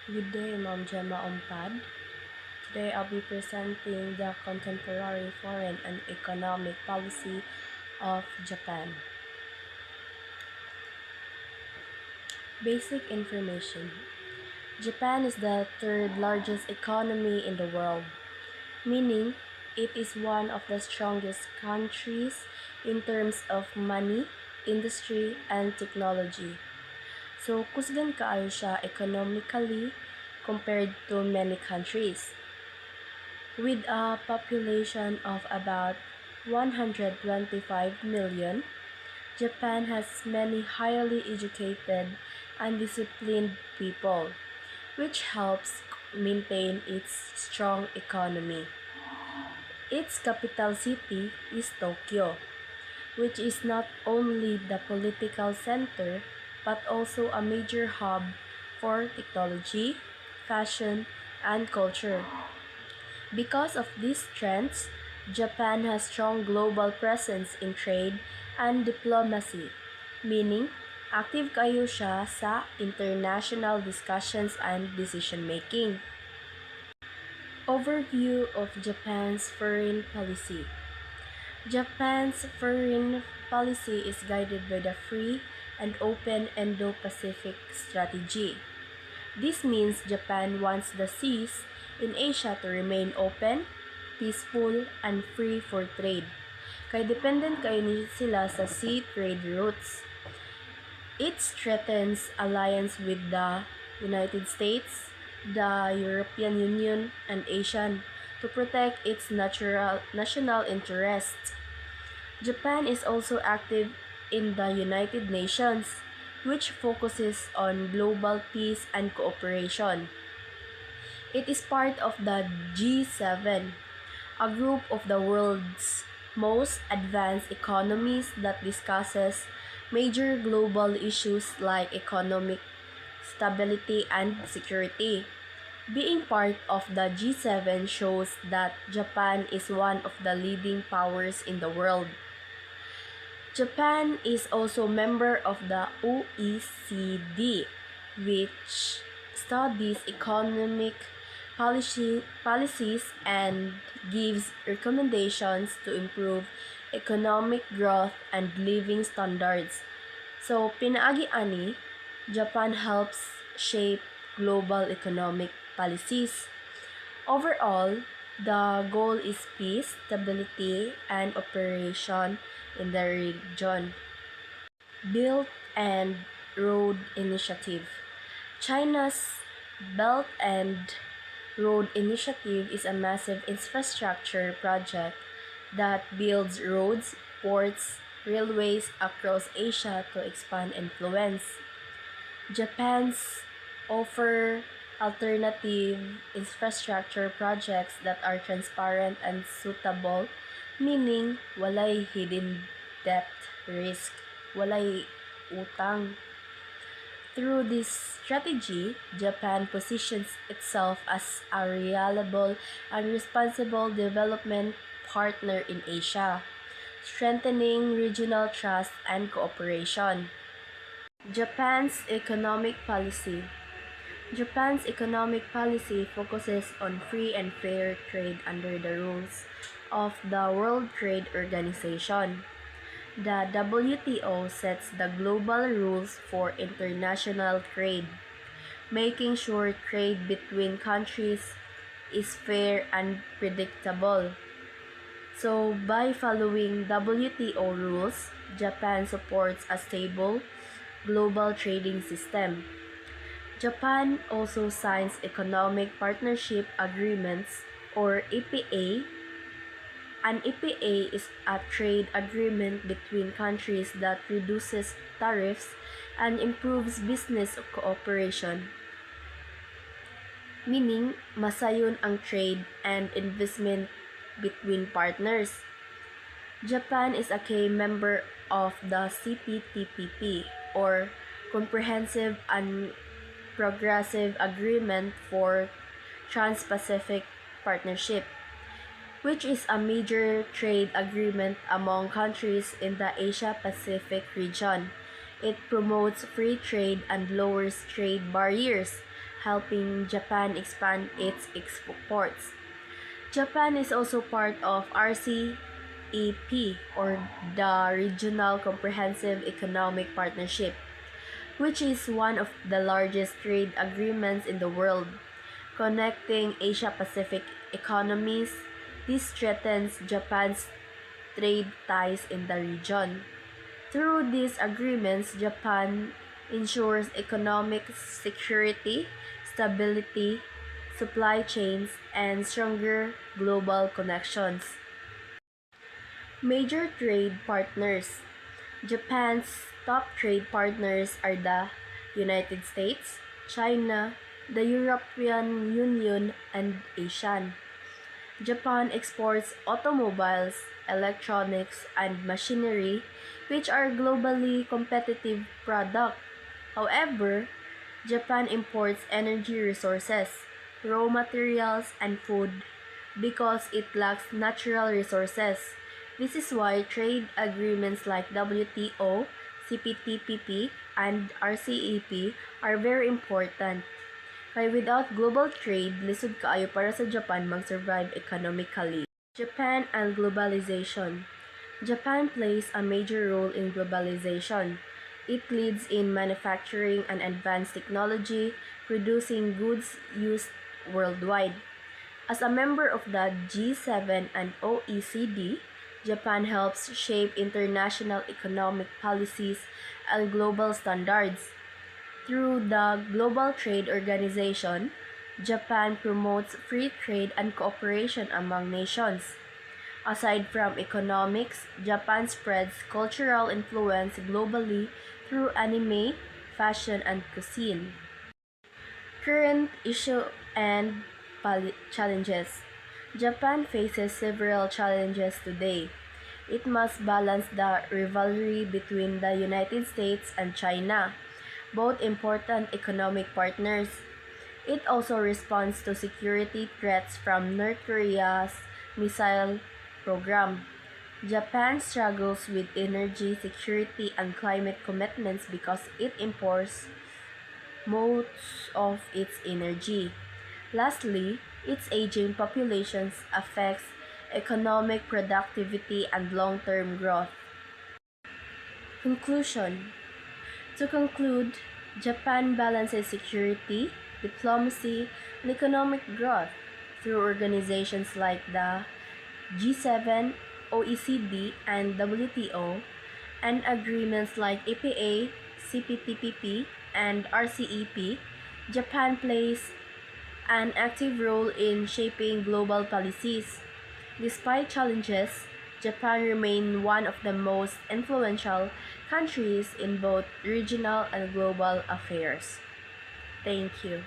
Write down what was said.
Good day, Ma'am Gemma Ompad. Today I'll be presenting the contemporary foreign and economic policy of Japan. Basic information. Japan is the third largest economy in the world, meaning it is one of the strongest countries in terms of money, industry, and technology. So, kusgan kaayo siya economically compared to many countries. With a population of about 125 million, Japan has many highly educated and disciplined people, which helps maintain its strong economy. Its capital city is Tokyo, which is not only the political center but also a major hub for technology, fashion, and culture. Because of these trends, Japan has strong global presence in trade and diplomacy, meaning active kayo siya sa international discussions and decision-making. Overview of Japan's foreign policy. Japan's foreign policy is guided by the free and open Indo-Pacific strategy. This means Japan wants the seas in Asia to remain open, peaceful, and free for trade. Kaya dependent kayo ni sila sa sea trade routes. It strengthens alliance with the United States, the European Union, and ASEAN to protect its national interests. Japan is also active in the United Nations, which focuses on global peace and cooperation. It is part of the G7, a group of the world's most advanced economies that discusses major global issues like economic stability and security. Being part of the G7 shows that Japan is one of the leading powers in the world. Japan is also member of the OECD, which studies economic policies and gives recommendations to improve economic growth and living standards. So, pinaagi ani, Japan helps shape global economic policies. Overall, the goal is peace, stability, and operation in the region. Belt and Road Initiative. China's Belt and Road Initiative is a massive infrastructure project that builds roads, ports, railways across Asia to expand influence. Japan's offer alternative infrastructure projects that are transparent and suitable, meaning walay hidden debt risk, walay utang. Through this strategy, Japan positions itself as a reliable and responsible development partner in Asia, strengthening regional trust and cooperation. Japan's economic policy. Japan's economic policy focuses on free and fair trade under the rules of the World Trade Organization. The WTO sets the global rules for international trade, making sure trade between countries is fair and predictable. So, by following WTO rules, Japan supports a stable global trading system. Japan also signs economic partnership agreements or EPA. An EPA is a trade agreement between countries that reduces tariffs and improves business cooperation, meaning masayon ang trade and investment between partners. Japan is a key member of the CPTPP or Comprehensive and Progressive Agreement for Trans-Pacific Partnership, which is a major trade agreement among countries in the Asia-Pacific region. It promotes free trade and lowers trade barriers. helping Japan expand its exports. Japan is also part of RCEP, or the Regional Comprehensive Economic Partnership, which is one of the largest trade agreements in the world, connecting Asia-Pacific economies. This strengthens Japan's trade ties in the region. Through these agreements, Japan ensures economic security, stability, supply chains, and stronger global connections. Major trade partners. Japan's top trade partners are the United States, China, the European Union, and ASEAN. Japan exports automobiles, electronics, and machinery, which are globally competitive products. However, Japan imports energy resources, raw materials, and food because it lacks natural resources. This is why trade agreements like WTO, CPTPP, and RCEP are very important. Kaya without global trade, lisod kaayo para sa Japan mag-survive economically. Japan and globalization. Japan plays a major role in globalization. It leads in manufacturing and advanced technology, producing goods used worldwide. As a member of the G7 and OECD, Japan helps shape international economic policies and global standards. Through the Global Trade Organization, Japan promotes free trade and cooperation among nations. Aside from economics, Japan spreads cultural influence globally through anime, fashion, and cuisine. Current issue and challenges. Japan faces several challenges today. It must balance the rivalry between the United States and China, both important economic partners. It also responds to security threats from North Korea's missile program. Japan struggles with energy security and climate commitments because it imports most of its energy. Lastly, its aging population affects economic productivity and long-term growth. Conclusion. To conclude, Japan balances security, diplomacy, and economic growth through organizations like the G7, OECD, and WTO, and agreements like EPA, CPTPP, and RCEP. Japan plays an active role in shaping global policies. Despite challenges, Japan remains one of the most influential countries in both regional and global affairs. Thank you.